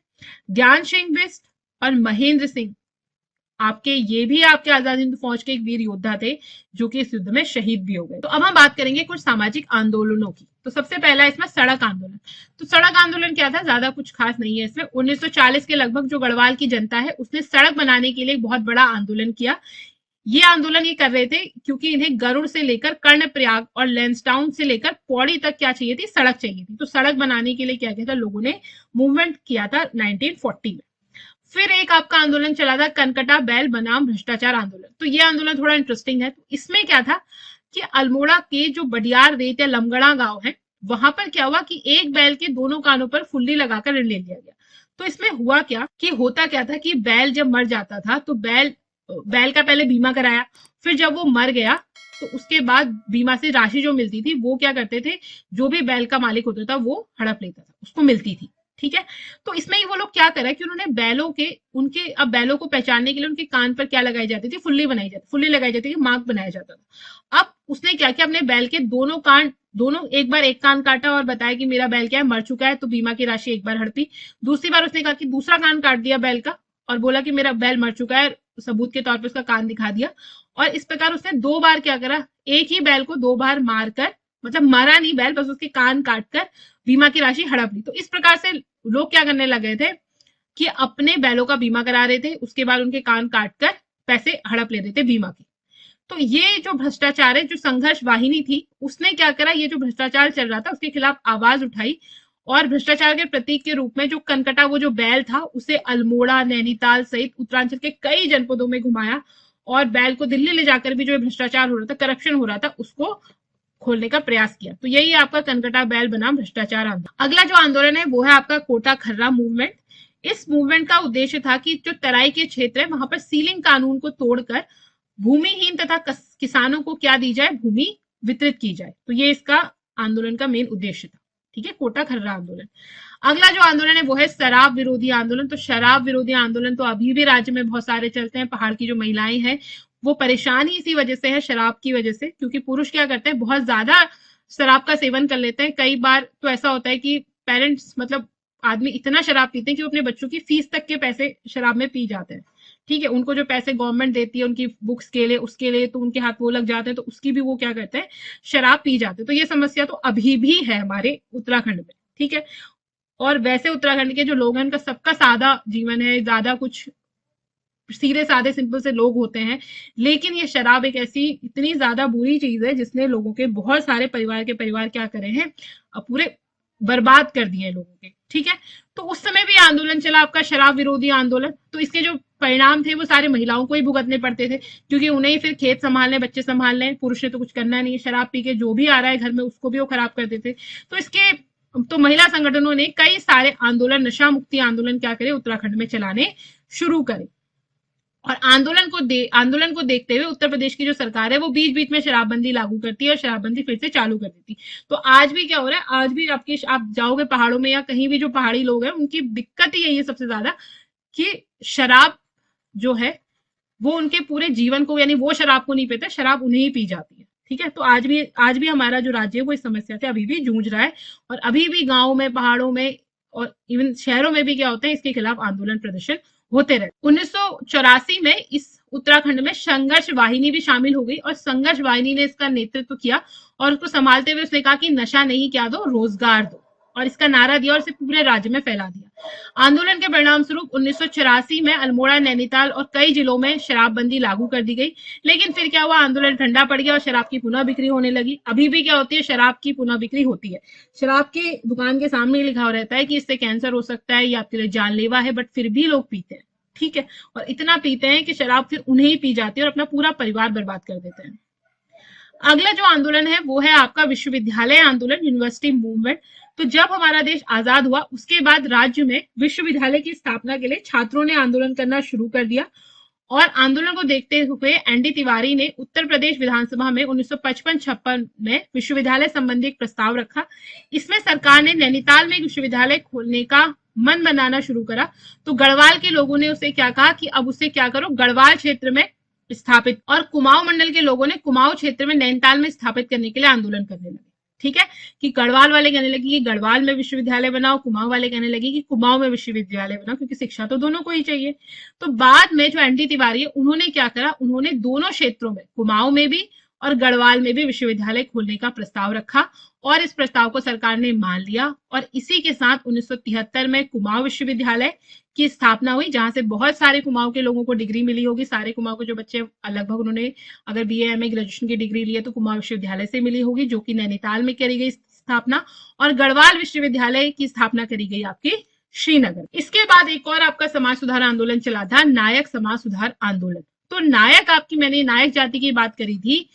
Speaker 1: ज्ञान सिंह बिष्ट और महेंद्र सिंह आपके ये भी आपके आजाद हिंद फौज के एक वीर योद्धा थे जो कि इस युद्ध में शहीद भी हो गए। तो अब हम बात करेंगे कुछ सामाजिक आंदोलनों की। तो सबसे पहला इसमें सड़क आंदोलन। तो सड़क आंदोलन क्या था, ज्यादा कुछ खास नहीं है इसमें। 1940 के लगभग जो गढ़वाल की जनता है उसने सड़क बनाने के लिए एक बहुत बड़ा आंदोलन किया। ये आंदोलन ये कर रहे थे क्योंकि इन्हें गरुड़ से लेकर कर्णप्रयाग और लैंसडाउन से लेकर पौड़ी तक क्या चाहिए थी, सड़क चाहिए थी। तो सड़क बनाने के लिए क्या किया था, लोगों ने मूवमेंट किया था 1940 में। फिर एक आपका आंदोलन चला था कनकटा बैल बनाम भ्रष्टाचार आंदोलन। तो ये आंदोलन थोड़ा इंटरेस्टिंग है। तो इसमें क्या था कि अल्मोड़ा के जो बडियार रेत या लमगड़ा गांव है, वहां पर क्या हुआ कि एक बैल के दोनों कानों पर फुल्ली लगाकर ऋण ले लिया गया। तो इसमें हुआ क्या कि होता क्या था कि बैल जब मर जाता था तो बैल बैल का पहले बीमा कराया, फिर जब वो मर गया तो उसके बाद बीमा से राशि जो मिलती थी वो क्या करते थे, जो भी बैल का मालिक होता था वो हड़प लेता था, उसको मिलती थी। ठीक है। तो इसमें ही वो लोग क्या करा कि उन्होंने बैलों के उनके अब बैलों को पहचानने के लिए उनके कान पर क्या लगाई जाती थी, फुल्ली लगाई जाती थी, मार्क बनाया जाता था। अब उसने क्या किया, अपने बैल के दोनों कान, दोनों एक बार एक कान काटा और बताया कि मेरा बैल क्या है, मर चुका है, तो बीमा की राशि एक बार हड़पी। दूसरी बार उसने कहा कि दूसरा कान काट दिया बैल का और बोला कि मेरा बैल मर चुका है, सबूत के तौर पर उसका कान दिखा दिया। और इस प्रकार उसने दो बार क्या करा, एक ही बैल को दो बार मारकर, मतलब मारा नहीं बैल, बस उसके कान काटकर बीमा की राशि हड़प ली। तो इस प्रकार से लोग क्या करने लगे थे कि अपने बैलों का बीमा करा रहे थे, उसके बाद उनके कान काटकर पैसे हड़प ले रहे थे बीमा के। तो ये जो भ्रष्टाचार है, जो संघर्ष वाहिनी थी, उसने क्या करा, ये जो भ्रष्टाचार चल रहा था उसके खिलाफ आवाज उठाई और भ्रष्टाचार के प्रतीक के रूप में जो कनकटा वो जो बैल था उसे अल्मोड़ा, नैनीताल सहित उत्तरांचल के कई जनपदों में घुमाया और बैल को दिल्ली ले जाकर भी जो भ्रष्टाचार हो रहा था, करप्शन हो रहा था, उसको खोलने का प्रयास किया। तो यही आपका कनकटा बैल बनाम भ्रष्टाचार आंदोलन। अगला जो आंदोलन है वो है आपका कोटा खर्रा मूवमेंट। इस मूवमेंट का उद्देश्य था कि जो तराई के क्षेत्र है वहां पर सीलिंग कानून को तोड़कर भूमिहीन तथा किसानों को क्या दी जाए, भूमि वितरित की जाए। तो ये इसका आंदोलन का मेन उद्देश्य था। ठीक है, कोटा खर्रा आंदोलन। अगला जो आंदोलन है वो है शराब विरोधी आंदोलन। तो शराब विरोधी आंदोलन तो अभी भी राज्य में बहुत सारे चलते हैं। पहाड़ की जो महिलाएं हैं वो परेशान ही इसी वजह से है, शराब की वजह से, क्योंकि पुरुष क्या करते हैं, बहुत ज्यादा शराब का सेवन कर लेते हैं। कई बार तो ऐसा होता है कि पेरेंट्स, मतलब आदमी इतना शराब पीते हैं कि वो अपने बच्चों की फीस तक के पैसे शराब में पी जाते हैं। ठीक है, उनको जो पैसे गवर्नमेंट देती है उनकी बुक्स के लिए, उसके लिए, तो उनके हाथ वो लग जाते हैं, तो उसकी भी वो क्या करते हैं, शराब पी जाते हैं। तो ये समस्या तो अभी भी है हमारे उत्तराखंड में। ठीक है, और वैसे उत्तराखंड के जो लोग हैं उनका सबका सादा जीवन है, ज्यादा कुछ सीधे साधे सिंपल से लोग होते हैं, लेकिन ये शराब एक ऐसी इतनी ज्यादा बुरी चीज है जिसने लोगों के बहुत सारे परिवार क्या करे हैं, पूरे बर्बाद कर दिए लोगों के। ठीक है, तो उस समय भी आंदोलन चला आपका शराब विरोधी आंदोलन। तो इसके जो परिणाम थे वो सारे महिलाओं को ही भुगतने पड़ते थे, क्योंकि उन्हें ही फिर खेत संभालने, बच्चे संभालने, पुरुष ने तो कुछ करना नहीं है, शराब पी के जो भी आ रहा है घर में उसको भी वो खराब कर देते। तो इसके तो महिला संगठनों ने कई सारे आंदोलन, नशा मुक्ति आंदोलन क्या करे, उत्तराखंड में चलाने शुरू करे। और आंदोलन को देखते हुए उत्तर प्रदेश की जो सरकार है वो बीच बीच में शराबबंदी लागू करती है और शराबबंदी फिर से चालू कर देती है। तो आज भी क्या हो रहा है, आज भी आप जाओगे पहाड़ों में या कहीं भी, जो पहाड़ी लोग हैं उनकी दिक्कत ही यही है सबसे ज्यादा, कि शराब जो है वो उनके पूरे जीवन को, यानी वो शराब को नहीं पीते, शराब उन्हें ही पी जाती है। ठीक है, तो आज भी हमारा जो राज्य है वो इस समस्या से अभी भी जूझ रहा है और अभी भी गाँव में, पहाड़ों में और इवन शहरों में भी क्या होता है, इसके खिलाफ आंदोलन प्रदर्शन होते रहे। 1984 में इस उत्तराखंड में संघर्ष वाहिनी भी शामिल हो गई और संघर्ष वाहिनी ने इसका नेतृत्व किया और उसको संभालते हुए उसने कहा कि नशा नहीं, क्या दो, रोजगार दो, और इसका नारा दिया और इसे पूरे राज्य में फैला दिया। आंदोलन के परिणाम स्वरूप 1984 में अल्मोड़ा, नैनीताल और कई जिलों में शराबबंदी लागू कर दी गई। लेकिन फिर क्या हुआ, आंदोलन ठंडा पड़ गया और शराब की पुनः बिक्री होने लगी। अभी भी क्या होती है, शराब की पुनः बिक्री होती है। शराब की दुकान के सामने लिखा हुआ रहता है कि इससे कैंसर हो सकता है, ये आपके लिए जानलेवा है, बट फिर भी लोग पीते हैं। ठीक है, और इतना पीते हैं कि शराब फिर उन्हें ही पी जाती है और अपना पूरा परिवार बर्बाद कर देते हैं। अगला जो आंदोलन है वो है आपका विश्वविद्यालय आंदोलन, यूनिवर्सिटी मूवमेंट। तो जब हमारा देश आजाद हुआ उसके बाद राज्य में विश्वविद्यालय की स्थापना के लिए छात्रों ने आंदोलन करना शुरू कर दिया और आंदोलन को देखते हुए एनडी तिवारी ने उत्तर प्रदेश विधानसभा में 1955-56 में विश्वविद्यालय संबंधी एक प्रस्ताव रखा। इसमें सरकार ने नैनीताल में एक विश्वविद्यालय खोलने का मन बनाना शुरू करा। तो गढ़वाल के लोगों ने उसे क्या कहा कि अब उसे क्या करो, गढ़वाल क्षेत्र में स्थापित, और कुमाऊं मंडल के लोगों ने कुमाऊं क्षेत्र में नैनीताल में स्थापित करने के लिए आंदोलन करने लगे। ठीक है, कि गढ़वाल वाले कहने लगे कि गढ़वाल में विश्वविद्यालय बनाओ, कुमाऊं वाले कहने लगे कि कुमाऊं में विश्वविद्यालय बनाओ, क्योंकि शिक्षा तो दोनों को ही चाहिए। तो बाद में जो एनडी तिवारी है उन्होंने क्या करा, उन्होंने दोनों क्षेत्रों में, कुमाऊं में भी और गढ़वाल में भी विश्वविद्यालय खोलने का प्रस्ताव रखा और इस प्रस्ताव को सरकार ने मान लिया और इसी के साथ 1973 में कुमाऊं विश्वविद्यालय की स्थापना हुई, जहां से बहुत सारे कुमाऊं के लोगों को डिग्री मिली होगी। सारे कुमाऊं के जो बच्चे लगभग उन्होंने अगर बीए एमए ग्रेजुएशन की डिग्री ली है तो कुमाऊं विश्वविद्यालय से मिली होगी, जो कि नैनीताल में करी गई स्थापना, और गढ़वाल विश्वविद्यालय की स्थापना करी गई आपकी श्रीनगर। इसके बाद एक और आपका समाज सुधार आंदोलन चला था, नायक समाज सुधार आंदोलन। तो नायक आपकी, मैंने नायक जाति की बात करी थी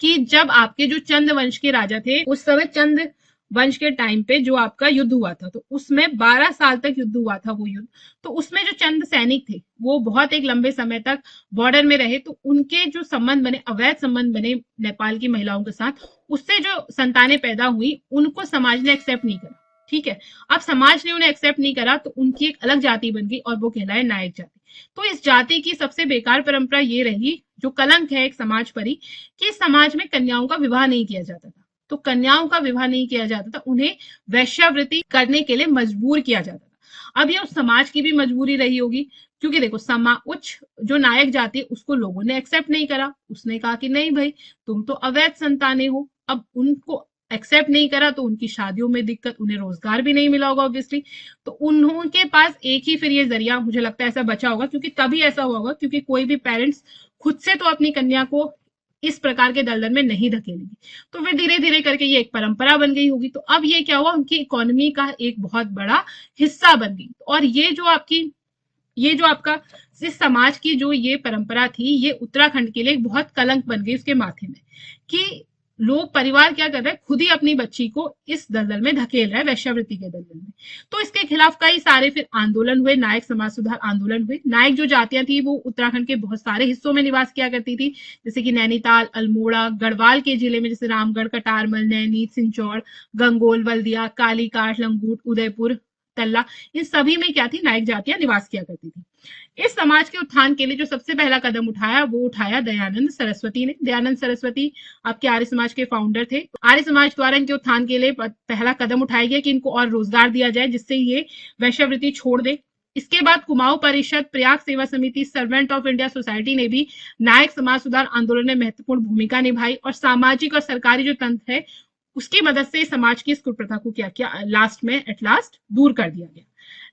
Speaker 1: कि जब आपके जो चंद वंश के राजा थे, उस समय चंद वंश के टाइम पे जो आपका युद्ध हुआ था, तो उसमें 12 साल तक युद्ध हुआ था वो युद्ध। तो उसमें जो चंद सैनिक थे वो बहुत एक लंबे समय तक बॉर्डर में रहे, तो उनके जो संबंध बने, अवैध संबंध बने नेपाल की महिलाओं के साथ, उससे जो संतानें पैदा हुई उनको समाज ने एक्सेप्ट नहीं करा। ठीक है, अब समाज ने उन्हें एक्सेप्ट नहीं करा तो उनकी एक अलग जाति बन गई और वो कहलाए नायक जाति। तो इस जाति की सबसे बेकार परंपरा ये रही, जो कलंक है एक समाज पर ही, कि समाज में कन्याओं का विवाह नहीं किया जाता था। तो कन्याओं का विवाह नहीं किया जाता था, उन्हें वैश्यावृत्ति करने के लिए मजबूर किया जाता था। अब ये उस समाज की भी मजबूरी रही होगी, क्योंकि देखो उच्च जो नायक जाति उसको लोगों ने एक्सेप्ट नहीं करा। उसने कहा कि नहीं भाई, तुम तो अवैध संतानें हो। अब उनको एक्सेप्ट नहीं करा तो उनकी शादियों में दिक्कत, उन्हें रोजगार भी नहीं मिला होगा ऑब्वियसली। तो उनके पास एक ही फिर ये जरिया मुझे लगता है ऐसा बचा होगा, क्योंकि तभी ऐसा हुआ होगा क्योंकि कोई भी पेरेंट्स खुद से तो अपनी कन्या को इस प्रकार के दलदल में नहीं धकेलेगी। तो फिर धीरे धीरे करके ये एक परंपरा बन गई होगी। तो अब ये क्या हुआ, उनकी इकोनॉमी का एक बहुत बड़ा हिस्सा बन गई। और ये जो आपका इस समाज की जो ये परंपरा थी, ये उत्तराखंड के लिए एक बहुत कलंक बन गई उसके माथे में, कि लोग, परिवार क्या कर रहे हैं, खुद ही अपनी बच्ची को इस दलदल में धकेल रहा है, वैश्यावृत्ति के दलदल में। तो इसके खिलाफ कई सारे फिर आंदोलन हुए, नायक समाज सुधार आंदोलन हुए। नायक जो जातियां थी वो उत्तराखंड के बहुत सारे हिस्सों में निवास किया करती थी, जैसे कि नैनीताल, अल्मोड़ा, गढ़वाल के जिले में जैसे रामगढ़, कटारमल, नैनी, सिंचौड़, गंगोल, बल्दिया, कालीकाट, लंगूट, उदयपुर, तल्ला, इन सभी में क्या थी, नायक जातियां निवास किया करती थी। इस समाज के उत्थान के लिए जो सबसे पहला कदम उठाया वो उठाया दयानंद सरस्वती ने। दयानंद सरस्वती आपके आर्य समाज के फाउंडर थे। आर्य समाज द्वारा इनके उत्थान के लिए पहला कदम उठाया गया कि इनको और रोजगार दिया जाए जिससे ये वैश्यावृत्ति छोड़ दे। इसके बाद कुमाऊं परिषद, प्रयाग सेवा समिति, सर्वेंट ऑफ इंडिया सोसाइटी ने भी नायक समाज सुधार आंदोलन में महत्वपूर्ण भूमिका निभाई और सामाजिक और सरकारी जो तंत्र है उसकी मदद से समाज की इस कुप्रथा को क्या किया, एट लास्ट दूर कर दिया गया।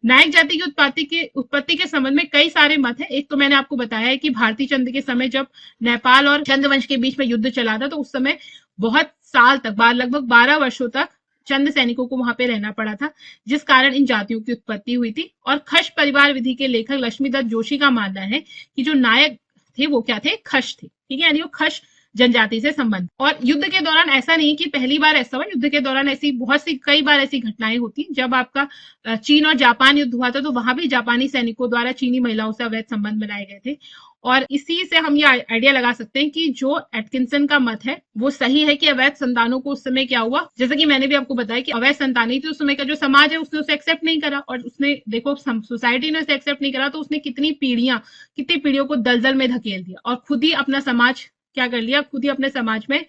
Speaker 1: नायक जाति की उत्पत्ति के संबंध में कई सारे मत हैं। एक तो मैंने आपको बताया है कि भारतीय चंद के समय जब नेपाल और चंद वंश के बीच में युद्ध चला था, तो उस समय बहुत साल तक, लगभग 12 वर्षों तक चंद सैनिकों को वहां पे रहना पड़ा था, जिस कारण इन जातियों की उत्पत्ति हुई थी। और खश परिवार विधि के लेखक लक्ष्मीदत्त जोशी का मानना है कि जो नायक थे वो क्या थे, खश थे। ठीक है, यानी वो खश जनजाति से संबंध। और युद्ध के दौरान ऐसा नहीं कि पहली बार ऐसा हुआ, युद्ध के दौरान ऐसी बहुत सी कई बार ऐसी घटनाएं होती। जब आपका चीन और जापान युद्ध हुआ था तो वहां भी जापानी सैनिकों द्वारा चीनी महिलाओं से अवैध संबंध बनाए गए थे। और इसी से हम ये आइडिया लगा सकते हैं कि जो एटकिंसन का मत है वो सही है कि अवैध संतानों को उस समय क्या हुआ, जैसे कि मैंने भी आपको बताया कि अवैध संतानें थी, उस समय का जो समाज है उसने उसे एक्सेप्ट नहीं करा। और उसने देखो, सोसाइटी ने उसे एक्सेप्ट नहीं करा तो उसने कितनी पीढ़ियों को दलदल में धकेल दिया और खुद ही अपना समाज क्या कर लिया, खुद ही अपने समाज में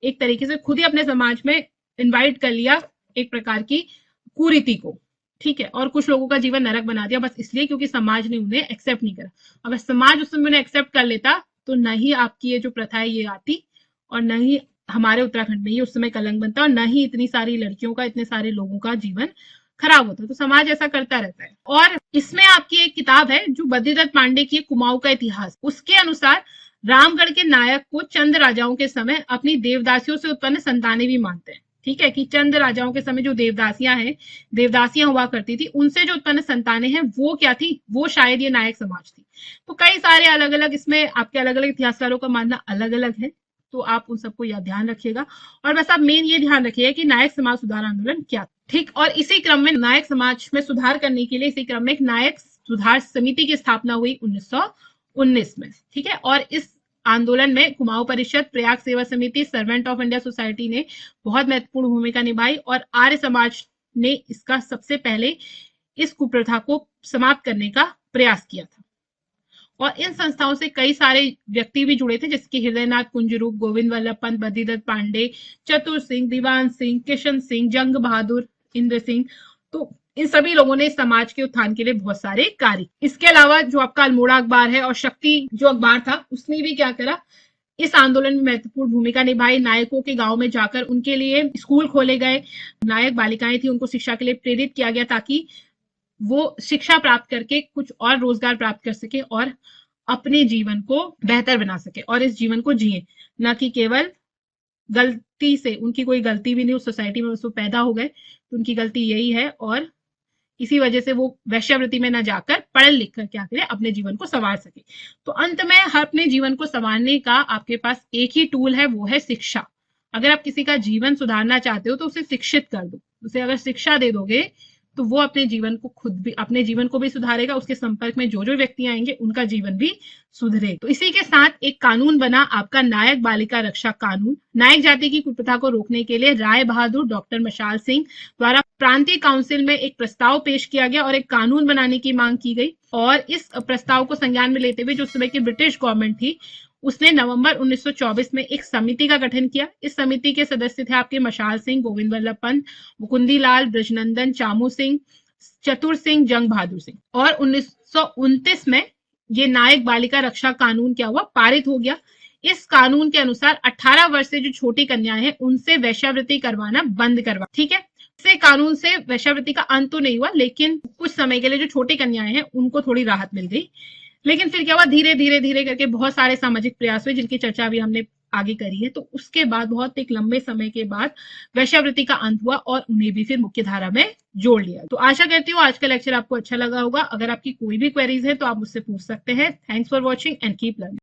Speaker 1: एक तरीके से खुद ही अपने समाज में इनवाइट कर लिया एक प्रकार की कुरीति को। ठीक है, और कुछ लोगों का जीवन नरक बना दिया बस इसलिए क्योंकि समाज ने उन्हें एक्सेप्ट नहीं करा। अगर समाज उस समय उन्हें एक्सेप्ट कर लेता तो न ही आपकी ये जो प्रथा है ये आती, और न ही हमारे उत्तराखंड में ये उस समय कलंक बनता, और न ही इतनी सारी लड़कियों का, इतने सारे लोगों का जीवन खराब होता। तो समाज ऐसा करता रहता है। और इसमें आपकी एक किताब है जो बद्रीदत्त पांडे की कुमाऊं का इतिहास, उसके अनुसार रामगढ़ के नायक को चंद राजाओं के समय अपनी देवदासियों से उत्पन्न संतानें भी मानते हैं। ठीक है, कि चंद राजाओं के समय जो देवदासियां हुआ करती थी, उनसे जो उत्पन्न संतानें हैं वो क्या थी, वो शायद ये नायक समाज थी। तो कई सारे अलग अलग, इसमें आपके अलग अलग इतिहासकारों का मानना अलग अलग है, तो आप उन सबको यह ध्यान रखिएगा। और बस आप मेन ये ध्यान रखिएगा कि नायक समाज सुधार आंदोलन क्या। ठीक, और इसी क्रम में नायक समाज में सुधार करने के लिए इसी क्रम में एक नायक सुधार समिति की स्थापना हुई 1919 में। ठीक है, और इस आंदोलन में कुमाऊं परिषद, प्रयाग सेवा समिति, सर्वेंट ऑफ इंडिया सोसाइटी ने बहुत महत्वपूर्ण भूमिका निभाई और आर्य समाज ने इसका सबसे पहले इस कुप्रथा को समाप्त करने का प्रयास किया था। और इन संस्थाओं से कई सारे व्यक्ति भी जुड़े थे, जैसे कि हृदयनाथ कुंजरूप, गोविंद वल्लभ पंत, बद्रीदत्त पांडे, चतुर सिंह, दीवान सिंह, किशन सिंह, जंग बहादुर, इंद्र सिंह। तो इन सभी लोगों ने समाज के उत्थान के लिए बहुत सारे कार्य। इसके अलावा जो आपका अल्मोड़ा अखबार है और शक्ति जो अखबार था, उसने भी क्या करा, इस आंदोलन में महत्वपूर्ण भूमिका निभाई। नायकों के गांव में जाकर उनके लिए स्कूल खोले गए, नायक बालिकाएं थी उनको शिक्षा के लिए प्रेरित किया गया ताकि वो शिक्षा प्राप्त करके कुछ और रोजगार प्राप्त कर सके और अपने जीवन को बेहतर बना सके और इस जीवन को जिए, न कि केवल गलती से, उनकी कोई गलती भी नहीं, उस सोसाइटी में उसको पैदा हो गए तो उनकी गलती यही है, और इसी वजह से वो वैश्यावृत्ति में ना जाकर पढ़ लिख कर क्या करे, अपने जीवन को संवार सके। तो अंत में हर अपने जीवन को संवारने का आपके पास एक ही टूल है, वो है शिक्षा। अगर आप किसी का जीवन सुधारना चाहते हो तो उसे शिक्षित कर दो। उसे अगर शिक्षा दे दोगे तो वो अपने जीवन को खुद भी, अपने जीवन को भी सुधारेगा, उसके संपर्क में जो जो व्यक्ति आएंगे उनका जीवन भी सुधरे। तो इसी के साथ एक कानून बना आपका नायक बालिका रक्षा कानून। नायक जाति की कुप्रथा को रोकने के लिए राय बहादुर डॉक्टर मशाल सिंह द्वारा प्रांतीय काउंसिल में एक प्रस्ताव पेश किया गया और एक कानून बनाने की मांग की गई। और इस प्रस्ताव को संज्ञान में लेते हुए जो उस समय की ब्रिटिश गवर्नमेंट थी, उसने नवंबर 1924 में एक समिति का गठन किया। इस समिति के सदस्य थे आपके मशाल सिंह, गोविंद वल्लभ पंत, मुकुंदी लाल, ब्रजनंदन, चामू सिंह, चतुर सिंह, जंग बहादुर सिंह। और 1929 में ये नायक बालिका रक्षा कानून क्या हुआ, पारित हो गया। इस कानून के अनुसार 18 वर्ष से जो छोटी कन्याएं हैं उनसे वैश्यावृत्ति करवाना बंद करवा, ठीक है। इस कानून से वैश्यावृत्ति का अंत तो नहीं हुआ, लेकिन कुछ समय के लिए जो छोटी कन्याएं हैं उनको थोड़ी राहत मिल गई। लेकिन फिर क्या हुआ, धीरे धीरे धीरे करके बहुत सारे सामाजिक प्रयास हुए जिनकी चर्चा अभी हमने आगे करी है। तो उसके बाद बहुत एक लंबे समय के बाद वैश्यावृत्ति का अंत हुआ और उन्हें भी फिर मुख्य धारा में जोड़ लिया। तो आशा करती हूँ आज का लेक्चर आपको अच्छा लगा होगा। अगर आपकी कोई भी क्वेरीज है तो आप मुझसे पूछ सकते हैं। Thanks for watching and keep learning.